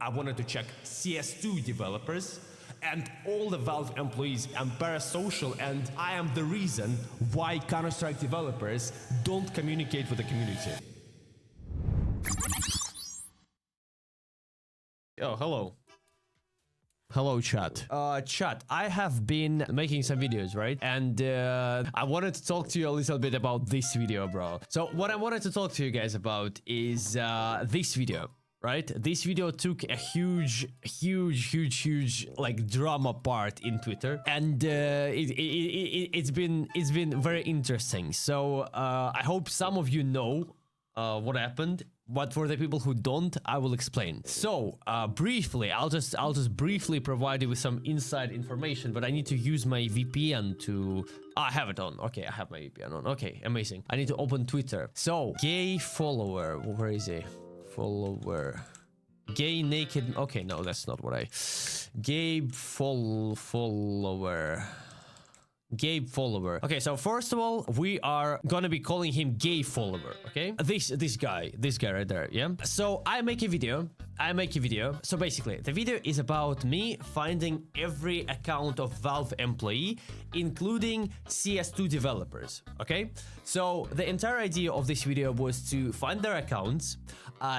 I wanted to check CS2 developers and all the Valve employees and parasocial, and I am the reason why Counter-Strike developers don't communicate with the community. Oh, hello. Hello, chat. Chat, I have been making some videos, right? And I wanted to talk to you a little bit about this video, bro. So what I wanted to talk to you guys about is this video. Right, this video took a huge like drama part in Twitter, and it's been very interesting. So I hope some of you know what happened, but for the people who don't, I will explain. So briefly, I'll just briefly provide you with some inside information, but I need to use my VPN to. I have it on. Okay, I have my VPN on. Okay, amazing. I need to open Twitter. So gay follower, where is he? Follower, gay naked. Okay, no, that's not what I. Gabe follower. Gabe follower. Okay, so first of all, we are gonna be calling him gay follower. Okay, this guy right there. Yeah. So I make a video. So basically, the video is about me finding every account of Valve employee, including CS2 developers. Okay, so the entire idea of this video was to find their accounts,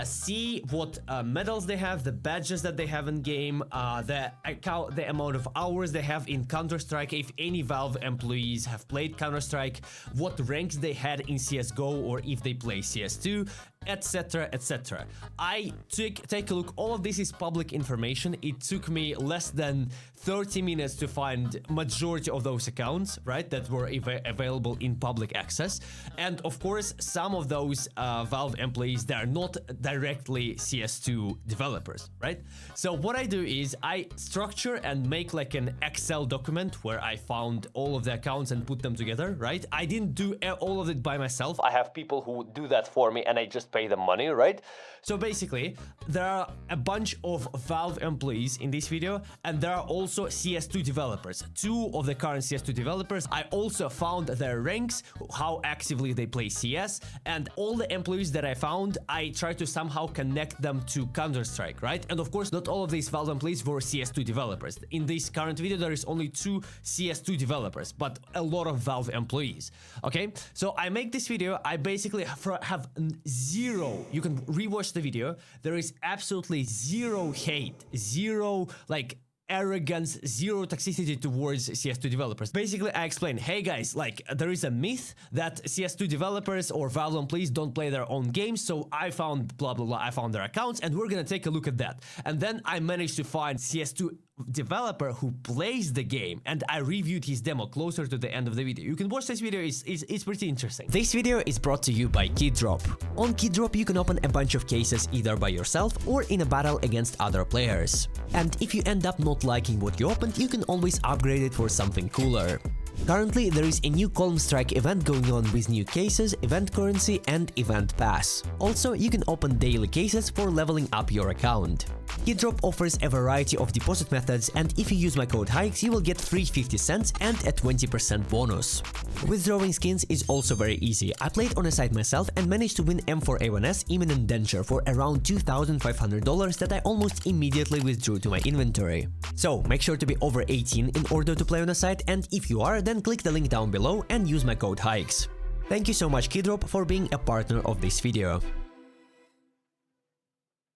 see what medals they have, the badges that they have in game, the amount of hours they have in Counter-Strike, if any Valve employees have played Counter-Strike, what ranks they had in CSGO, or if they play CS2, etc, etc. I take a look. All of this is public information. It took me less than 30 minutes to find majority of those accounts, right, that were available in public access. And of course, some of those Valve employees, they are not directly CS2 developers, right? So what I do is I structure and make like an Excel document where I found all of the accounts and put them together, right? I didn't do all of it by myself. I have people who do that for me, and I just pay them money, right? So basically, there are a bunch of Valve employees in this video, and there are also CS2 developers. Two of the current CS2 developers. I also found their ranks, how actively they play CS, and all the employees that I found, I tried to somehow connect them to Counter-Strike, right? And of course, not all of these Valve employees were CS2 developers. In this current video, there is only 2 CS2 developers, but a lot of Valve employees. Okay, so I make this video. I basically have zero. You can rewatch the video. There is absolutely zero hate, zero like arrogance, zero toxicity towards CS2 developers. Basically, I explain, hey guys, like there is a myth that CS2 developers or Valve employees don't play their own games, so I found blah blah blah, I found their accounts, and we're gonna take a look at that. And then I managed to find CS2 developer who plays the game, and I reviewed his demo closer to the end of the video. You can watch this video, it's pretty interesting. This video is brought to you by Keydrop. On Keydrop, you can open a bunch of cases either by yourself or in a battle against other players. And if you end up not liking what you opened, you can always upgrade it for something cooler. Currently, there is a new counterstrike event going on with new cases, event currency, and event pass. Also, you can open daily cases for leveling up your account. Keydrop offers a variety of deposit methods, and if you use my code HaiX, you will get free 50 cents and a 20% bonus. Withdrawing skins is also very easy. I played on a site myself and managed to win M4A1S Imminent Denture for around $2,500 that I almost immediately withdrew to my inventory. So make sure to be over 18 in order to play on the site, and if you are, then click the link down below and use my code HaiX. Thank you so much, Keydrop, for being a partner of this video.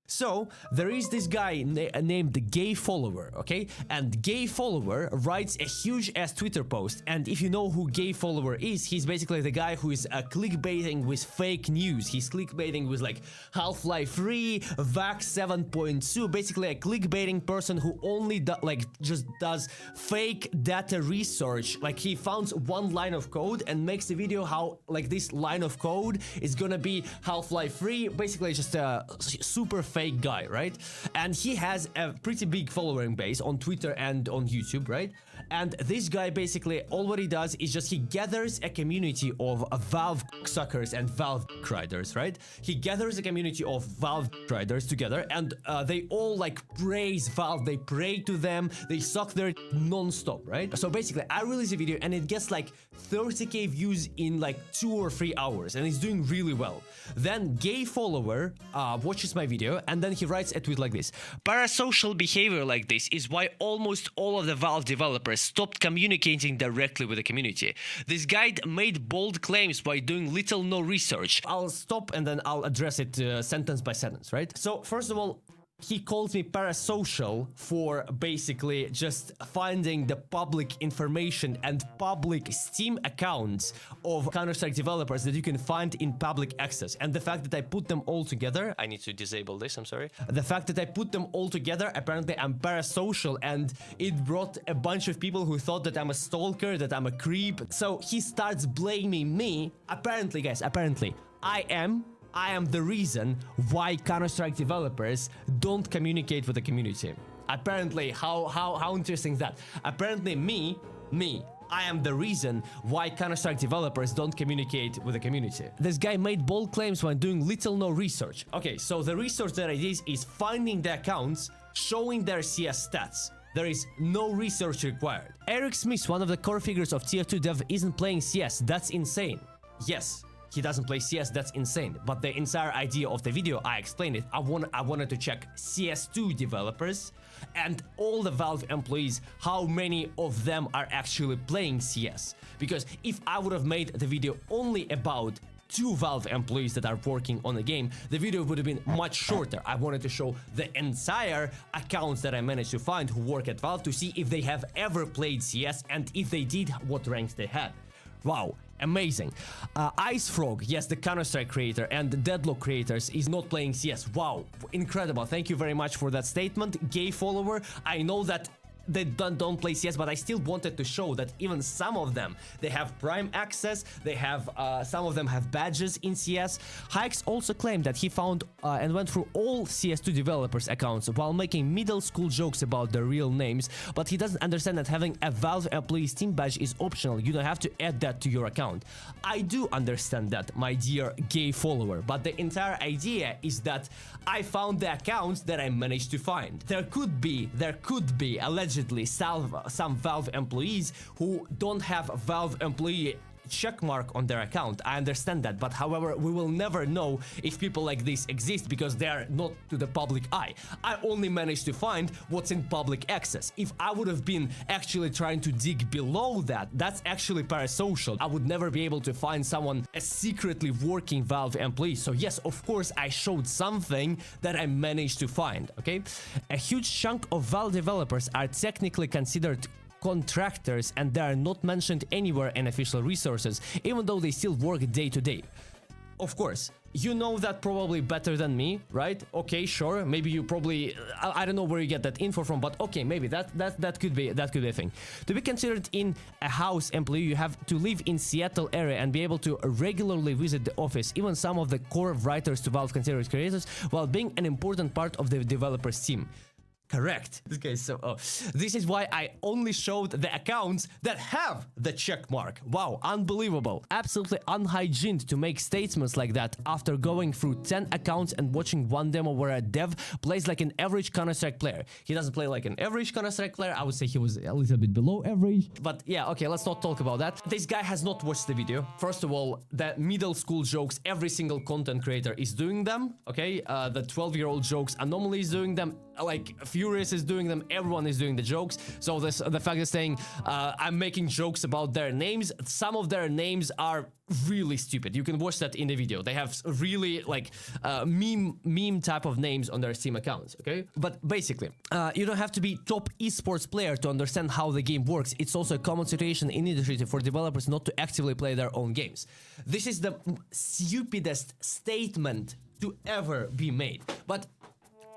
So, there is this guy named the Gay Follower, okay? And Gay Follower writes a huge-ass Twitter post, and if you know who Gay Follower is, he's basically the guy who is clickbaiting with fake news. He's clickbaiting with like Half-Life 3, VAX 7.2, basically a clickbaiting person who only just does fake data research. Like he found one line of code and makes a video how like this line of code is gonna be Half-Life 3, basically just a super fake guy, right? And he has a pretty big following base on Twitter and on YouTube, right? And this guy basically all what he does is just he gathers a community of Valve suckers and Valve riders, right? He gathers a community of Valve riders together, and they all like praise Valve, they pray to them, they suck their non-stop, right? So basically I release a video and it gets like 30k views in like 2 or 3 hours, and it's doing really well. Then Gay Follower watches my video And then he writes a tweet like this: "Parasocial behavior like this is why almost all of the Valve developers stopped communicating directly with the community. This guy made bold claims by doing little no research." I'll stop and then I'll address it sentence by sentence, right? So first of all, he calls me parasocial for basically just finding the public information and public Steam accounts of Counter-Strike developers that you can find in public access. And the fact that I put them all together, I need to disable this, I'm sorry. The fact that I put them all together, apparently I'm parasocial, and it brought a bunch of people who thought that I'm a stalker, that I'm a creep. So he starts blaming me. Apparently, guys, apparently, I am the reason why Counter-Strike developers don't communicate with the community. Apparently, how interesting is that? Apparently, I am the reason why Counter-Strike developers don't communicate with the community. This guy made bold claims when doing little no research. Okay, so the research that I did is finding the accounts, showing their CS stats. There is no research required. Eric Smith, one of the core figures of Tier 2 dev, isn't playing CS. That's insane. Yes. He doesn't play CS, that's insane. But the entire idea of the video, I explained it. I wanted to check CS2 developers and all the Valve employees, how many of them are actually playing CS. Because if I would have made the video only about 2 Valve employees that are working on the game, the video would have been much shorter. I wanted to show the entire accounts that I managed to find who work at Valve to see if they have ever played CS, and if they did, what ranks they had. Wow, amazing. Ice Frog, yes, the Counter-Strike creator and the Deadlock creators, is not playing CS. Wow, incredible. Thank you very much for that statement. Gay follower, I know that they don't play CS, but I still wanted to show that even some of them, they have Prime access, they have, some of them have badges in CS. HaiX also claimed that he found and went through all CS2 developers' accounts while making middle school jokes about their real names, but he doesn't understand that having a Valve employee Steam badge is optional. You don't have to add that to your account. I do understand that, my dear gay follower, but the entire idea is that I found the accounts that I managed to find. There could be allegedly some Valve employees who don't have a Valve employee checkmark on their account. I understand that, but however, we will never know if people like this exist because they are not to the public eye. I only managed to find what's in public access. If I would have been actually trying to dig below that, that's actually parasocial. I would never be able to find someone, a secretly working Valve employee. So yes, of course, I showed something that I managed to find, okay? A huge chunk of Valve developers are technically considered contractors, and they are not mentioned anywhere in official resources, even though they still work day to day. Of course, you know that probably better than me, right? Okay, sure, maybe you probably, I don't know where you get that info from, but okay, maybe that could be a thing. To be considered in a house employee, you have to live in Seattle area and be able to regularly visit the office. Even some of the core writers to Valve consider creators, while being an important part of the developers team. Correct. This guy is so... This is why I only showed the accounts that have the check mark. Wow, unbelievable. Absolutely unhygienic to make statements like that after going through 10 accounts and watching one demo where a dev plays like an average Counter-Strike player. He doesn't play like an average Counter-Strike player. I would say he was a little bit below average. But yeah, okay, let's not talk about that. This guy has not watched the video. First of all, the middle school jokes, every single content creator is doing them, okay? The 12-year-old jokes, Anomaly is doing them, like Furious is doing them, everyone is doing the jokes. So the fact is saying I'm making jokes about their names, some of their names are really stupid. You can watch that in the video. They have really like meme type of names on their Steam accounts, okay? But basically, you don't have to be top esports player to understand how the game works. It's also a common situation in industry for developers not to actively play their own games. This is the stupidest statement to ever be made. But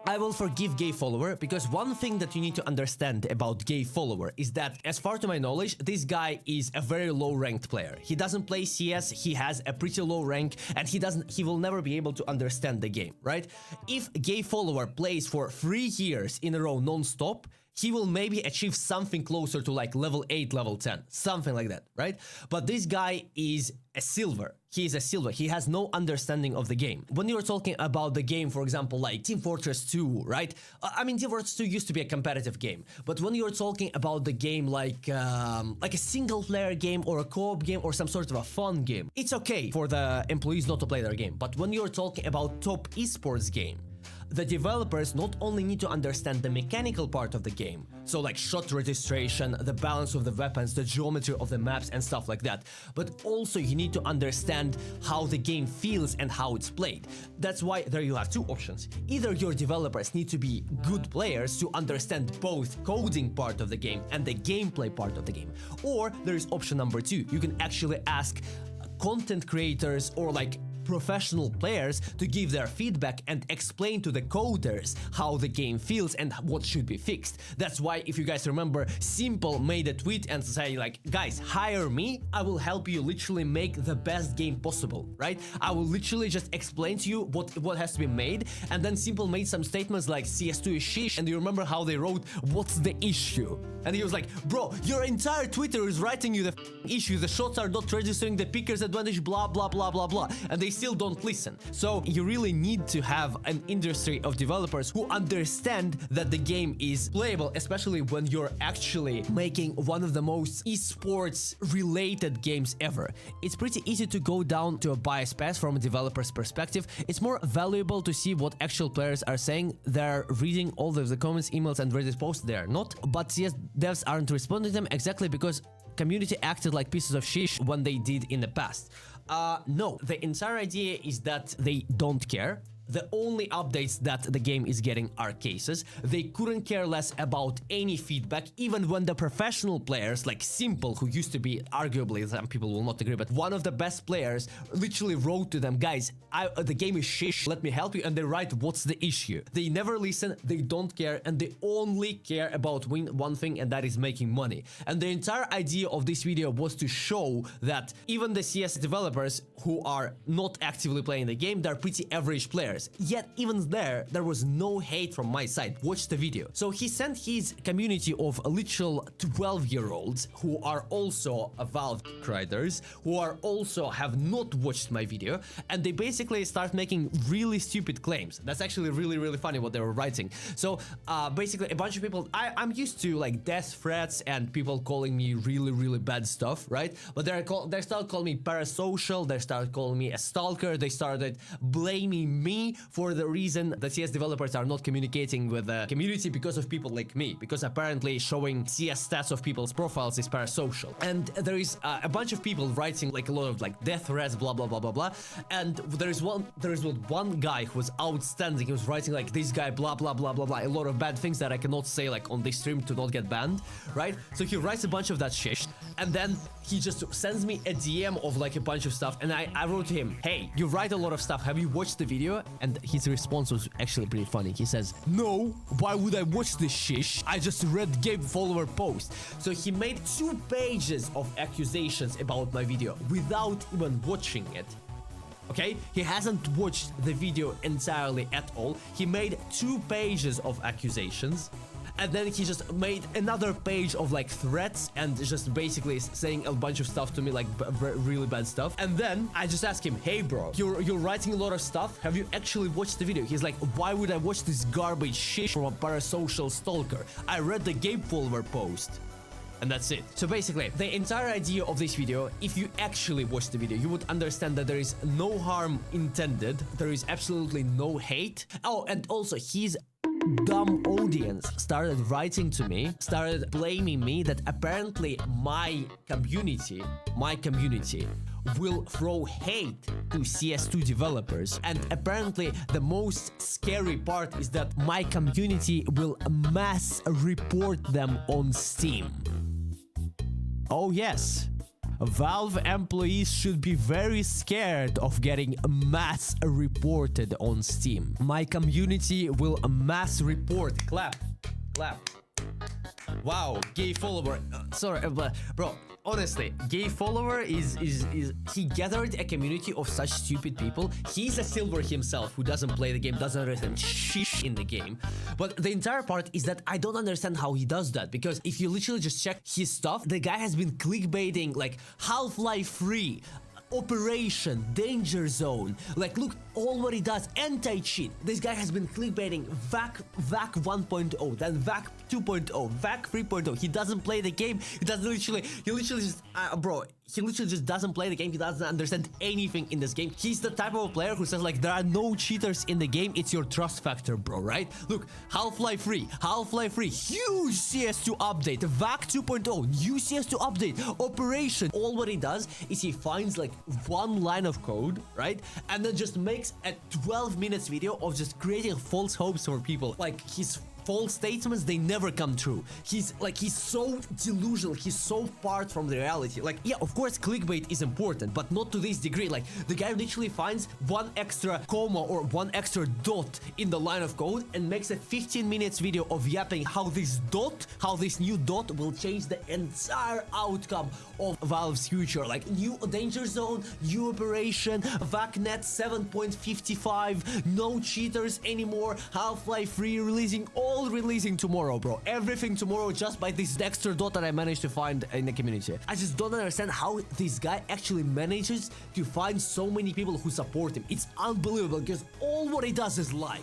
I will forgive gay follower, because one thing that you need to understand about gay follower is that, as far to my knowledge, this guy is a very low ranked player. He doesn't play CS, he has a pretty low rank, and he will never be able to understand the game, right? If gay follower plays for 3 years in a row non-stop, he will maybe achieve something closer to like level 8, level 10, something like that, right? But this guy is a silver. He is a silver. He has no understanding of the game. When you're talking about the game, for example, like Team Fortress 2, right? I mean, Team Fortress 2 used to be a competitive game. But when you're talking about the game like a single-player game or a co-op game or some sort of a fun game, it's okay for the employees not to play their game. But when you're talking about top esports game, the developers not only need to understand the mechanical part of the game, so like shot registration, the balance of the weapons, the geometry of the maps and stuff like that, but also you need to understand how the game feels and how it's played. That's why there you have two options. Either your developers need to be good players to understand both coding part of the game and the gameplay part of the game, or there is option number two. You can actually ask content creators or like professional players to give their feedback and explain to the coders how the game feels and what should be fixed. That's why, if you guys remember, Simple made a tweet and say like, guys, hire me, I will help you literally make the best game possible, right? I will literally just explain to you what has to be made. And then Simple made some statements like CS2 is shit, and you remember how they wrote, what's the issue? And he was like, bro, your entire Twitter is writing you the issue, the shots are not registering, the picker's advantage, blah blah blah blah blah, and they still don't listen. So you really need to have an industry of developers who understand that the game is playable, especially when you're actually making one of the most esports related games ever. It's pretty easy to go down to a biased path from a developer's perspective. It's more valuable to see what actual players are saying. They're reading all of the comments, emails and Reddit posts. They're not, but yes, devs aren't responding to them exactly because community acted like pieces of shit when they did in the past. No, the entire idea is that they don't care. The only updates that the game is getting are cases. They couldn't care less about any feedback, even when the professional players like Simple, who used to be, arguably, some people will not agree, but one of the best players, literally wrote to them, guys, the game is shit, let me help you, and they write, what's the issue? They never listen, they don't care, and they only care about one thing, and that is making money. And the entire idea of this video was to show that even the CS developers who are not actively playing the game, they're pretty average players. Yet even there was no hate from my side. Watch the video. So he sent his community of literal 12-year-olds who are also Valve creators, who are also have not watched my video, and they basically start making really stupid claims. That's actually really funny what they were writing. So basically a bunch of people, I'm used to like death threats and people calling me really bad stuff, right? But they started calling me parasocial, they started calling me a stalker, they started blaming me for the reason the CS developers are not communicating with the community because of people like me, because apparently showing CS stats of people's profiles is parasocial. And there is a bunch of people writing like a lot of like death threats, blah blah blah blah blah. And there is one guy who was outstanding. He was writing like, this guy blah blah blah blah blah, a lot of bad things that I cannot say like on this stream to not get banned, right? So he writes a bunch of that shit, and then he just sends me a DM of like a bunch of stuff, and I wrote to him, hey, you write a lot of stuff, have you watched the video? And his response was actually pretty funny. He says, no, why would I watch this shit? I just read Gabe follower post. So he made 2 pages of accusations about my video without even watching it. Okay, he hasn't watched the video entirely at all. He made 2 pages of accusations, and then he just made another page of like threats and just basically saying a bunch of stuff to me, like really bad stuff. And then I just asked him, hey bro, you're writing a lot of stuff, have you actually watched the video? He's like, why would I watch this garbage shit from a parasocial stalker? I read the Gabe follower post. And that's it. So basically, the entire idea of this video, if you actually watch the video, you would understand that there is no harm intended. There is absolutely no hate. Oh, and also his dumb audience started writing to me, started blaming me that apparently my community will throw hate to CS2 developers. And apparently the most scary part is that my community will mass report them on Steam. Oh yes, Valve employees should be very scared of getting mass reported on Steam. My community will mass report. Clap. Wow, gay follower. Sorry, bro. Honestly, gay follower is he gathered a community of such stupid people. He's a silver himself who doesn't play the game, doesn't understand shit in the game. But the entire part is that I don't understand how he does that, because if you literally just check his stuff, the guy has been clickbaiting like Half-Life 3, Operation, Danger Zone. Like, look, all what he does, anti-cheat. This guy has been clickbaiting VAC 1.0, then VAC 2.0, VAC 3.0. He doesn't play the game. He literally just, bro, he literally just doesn't play the game. He doesn't understand anything in this game. He's the type of player who says like there are no cheaters in the game. It's your trust factor, bro, right? Look, Half-Life 3, huge CS2 update, VAC 2.0, new CS2 update, Operation. All what he does is he finds like one line of code, right? And then just makes a 12 minutes video of just creating false hopes for people. Like his false statements, they never come true. He's so delusional. He's so far from the reality. Like, yeah, of course, clickbait is important, but not to this degree. Like, the guy literally finds one extra comma or one extra dot in the line of code and makes a 15 minutes video of yapping how this new dot will change the entire outcome of Valve's future. Like, new danger zone, new operation, VACnet 7.55, no cheaters anymore, Half-Life 3 releasing tomorrow, bro. Everything tomorrow just by this extra dot that I managed to find in the community. I just don't understand how this guy actually manages to find so many people who support him. It's unbelievable because all what he does is lie.